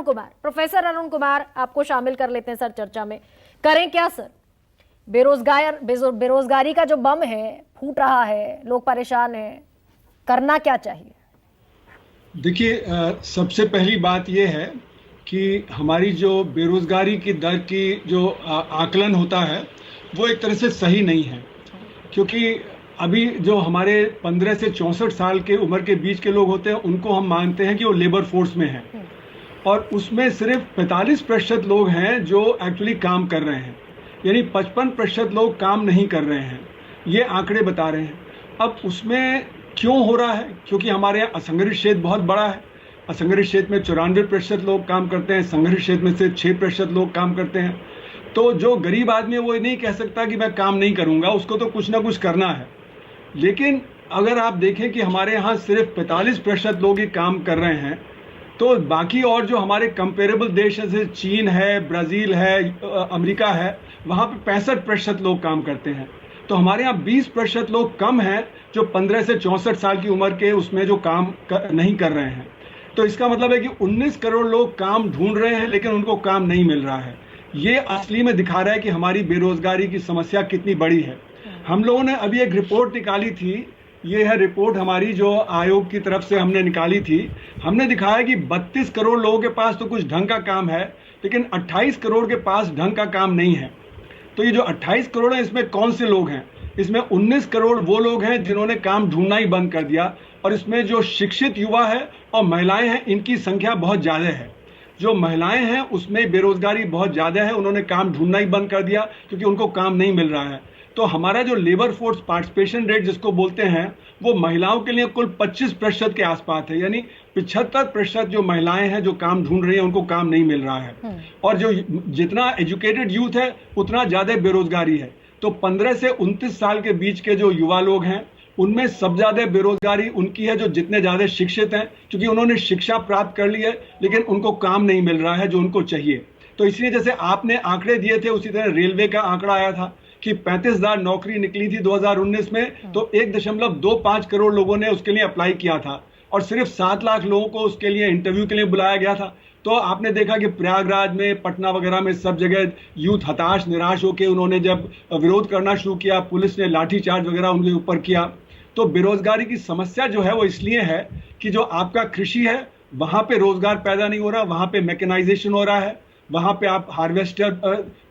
Kumar, professor Arun Kumar, आपको शामिल कर लेते हैं सर चर्चा में। करें क्या सर? बेरोजगारी का जो बम है फूट रहा है, लोग परेशान हैं, करना क्या चाहिए? देखिए, सबसे पहली बात यह है कि हमारी जो बेरोजगारी की दर की जो आकलन होता है वो एक तरह से सही नहीं है, क्योंकि अभी जो हमारे 15 से 64 साल के उम्र के बीच के लोग होते हैं उनको हम मानते हैं कि वो लेबर फोर्स में हैं, और उसमें सिर्फ 45% लोग हैं जो एक्चुअली काम कर रहे हैं, यानी 55% लोग काम नहीं कर रहे हैं। ये आंकड़े बता रहे हैं। अब उसमें क्यों हो रहा है? क्योंकि हमारे यहाँ असंगठित क्षेत्र बहुत बड़ा है। असंगठित क्षेत्र में 94% लोग काम करते हैं, संगठित क्षेत्र में से 6% लोग काम करते हैं। तो जो गरीब आदमी है वो नहीं कह सकता कि मैं काम नहीं करूंगा, उसको तो कुछ ना कुछ करना है। लेकिन अगर आप देखें कि हमारे यहाँ सिर्फ 45% लोग ही काम कर रहे हैं, तो बाकी और जो हमारे कंपेरेबल देश है जैसे चीन है, ब्राज़ील है, अमेरिका है, वहाँ पे 65% लोग काम करते हैं। तो हमारे यहाँ 20% लोग कम हैं जो 15 से 64 साल की उम्र के उसमें जो काम नहीं कर रहे हैं। तो इसका मतलब है कि 19 करोड़ लोग काम ढूंढ रहे हैं लेकिन उनको काम नहीं मिल रहा है। ये असली में दिखा रहा है कि हमारी बेरोजगारी की समस्या कितनी बड़ी है। हम लोगों ने अभी एक रिपोर्ट निकाली थी, ये है रिपोर्ट हमारी जो आयोग की तरफ से हमने निकाली थी। हमने दिखाया कि 32 करोड़ लोगों के पास तो कुछ ढंग का काम है, लेकिन 28 करोड़ के पास ढंग का काम नहीं है। तो ये जो 28 करोड़ है इसमें कौन से लोग हैं? इसमें 19 करोड़ वो लोग हैं जिन्होंने काम ढूंढना ही बंद कर दिया, और इसमें जो शिक्षित युवा है और महिलाएं हैं इनकी संख्या बहुत ज़्यादा है। जो महिलाएं हैं उसमें बेरोजगारी बहुत ज़्यादा है, उन्होंने काम ढूंढना ही बंद कर दिया क्योंकि उनको काम नहीं मिल रहा है। तो हमारा जो लेबर फोर्स पार्टिसिपेशन रेट जिसको बोलते हैं वो महिलाओं के लिए कुल 25% के आसपास है, यानी 75% जो महिलाएं हैं जो काम ढूंढ रही हैं उनको काम नहीं मिल रहा है। और जो जितना एजुकेटेड यूथ है उतना ज़्यादा बेरोजगारी है। तो 15 से 29 साल के बीच के जो युवा लोग हैं उनमें सबसे ज़्यादा बेरोजगारी उनकी है जो जितने ज़्यादा शिक्षित हैं, क्योंकि उन्होंने शिक्षा प्राप्त कर ली है लेकिन उनको काम नहीं मिल रहा है जो उनको चाहिए। तो इसलिए जैसे आपने आंकड़े दिए थे उसी तरह रेलवे का आंकड़ा आया था कि 35,000 नौकरी निकली थी 2019 में, तो 1.25 करोड़ लोगों ने उसके लिए अप्लाई किया था और सिर्फ 7 लाख लोगों को उसके लिए इंटरव्यू के लिए बुलाया गया था। तो आपने देखा कि प्रयागराज में, पटना वगैरह में सब जगह यूथ हताश निराश होकर उन्होंने जब विरोध करना शुरू किया, पुलिस ने लाठीचार्ज वगैरह उनके ऊपर किया। तो बेरोजगारी की समस्या जो है वो इसलिए है कि जो आपका कृषि है वहां पे रोजगार पैदा नहीं हो रहा, वहां पे मैकेनाइजेशन हो रहा है, वहां पे आप हार्वेस्टर,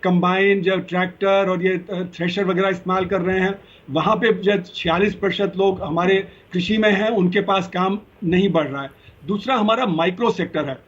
कंबाइन, जब ट्रैक्टर और ये थ्रेशर वगैरह इस्तेमाल कर रहे हैं, वहां पे जब 46% लोग हमारे कृषि में हैं उनके पास काम नहीं बढ़ रहा है। दूसरा हमारा माइक्रो सेक्टर है।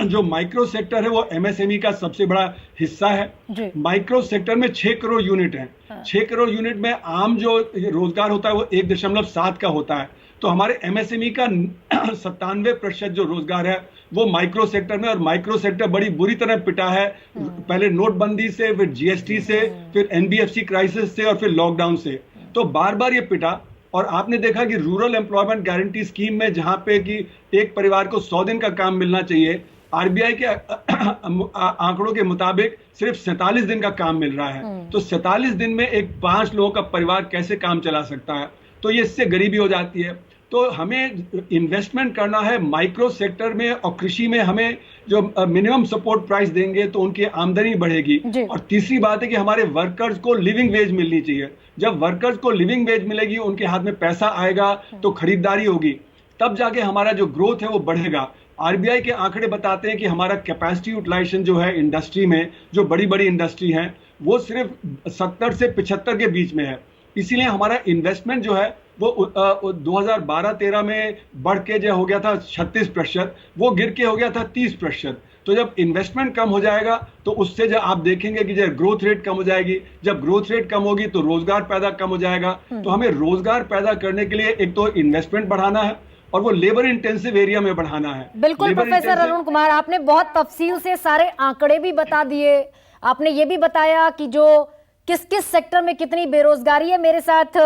जो माइक्रो सेक्टर है वो एमएसएमई का सबसे बड़ा हिस्सा है। माइक्रो सेक्टर में 6 करोड़ यूनिट हैं। 6 करोड़ यूनिट में आम जो रोजगार होता है वो 1.7 का होता है। तो हमारे एमएसएमई का 97% जो रोजगार है वो माइक्रो सेक्टर में, और माइक्रो सेक्टर बड़ी बुरी तरह पिटा है, पहले नोटबंदी से, फिर जीएसटी से, फिर एनबीएफसी क्राइसिस से और फिर लॉकडाउन से। तो बार बार ये पिटा। और आपने देखा कि रूरल एम्प्लॉयमेंट गारंटी स्कीम में जहां पे कि एक परिवार को 100 दिन का काम मिलना चाहिए, आरबीआई के आंकड़ों के मुताबिक सिर्फ 47 दिन का काम मिल रहा है। तो 47 दिन में एक 5 लोगों का परिवार कैसे काम चला सकता है? तो ये इससे गरीबी हो जाती है। तो हमें इन्वेस्टमेंट करना है माइक्रो सेक्टर में, और कृषि में हमें जो मिनिमम सपोर्ट प्राइस देंगे तो उनकी आमदनी बढ़ेगी। और तीसरी बात है कि हमारे वर्कर्स को लिविंग वेज मिलनी चाहिए। जब वर्कर्स को लिविंग वेज मिलेगी, उनके हाथ में पैसा आएगा तो खरीदारी होगी, तब जाके हमारा जो ग्रोथ है वो बढ़ेगा। आरबीआई के आंकड़े बताते हैं कि हमारा कैपेसिटी यूटिलाइजेशन जो है इंडस्ट्री में, जो बड़ी बड़ी इंडस्ट्री है वो सिर्फ 70 से 75 के बीच में है। इसीलिए हमारा इन्वेस्टमेंट जो है वो 2012-13 में बढ़ के जो हो गया था 36%, वो गिर के हो गया था 30%। तो जब इन्वेस्टमेंट कम हो जाएगा तो उससे जब आप देखेंगे कि जब ग्रोथ रेट कम हो जाएगी, जब ग्रोथ रेट कम होगी तो रोजगार पैदा कम हो जाएगा। तो हमें रोजगार पैदा करने के लिए एक तो इन्वेस्टमेंट बढ़ाना है और वो लेबर इंटेंसिव एरिया में बढ़ाना है। बिल्कुल प्रोफेसर अरुण कुमार, आपने बहुत तफसील से सारे आंकड़े भी बता दिए। आपने ये भी बताया कि जो किस किस सेक्टर में कितनी बेरोजगारी है। मेरे साथ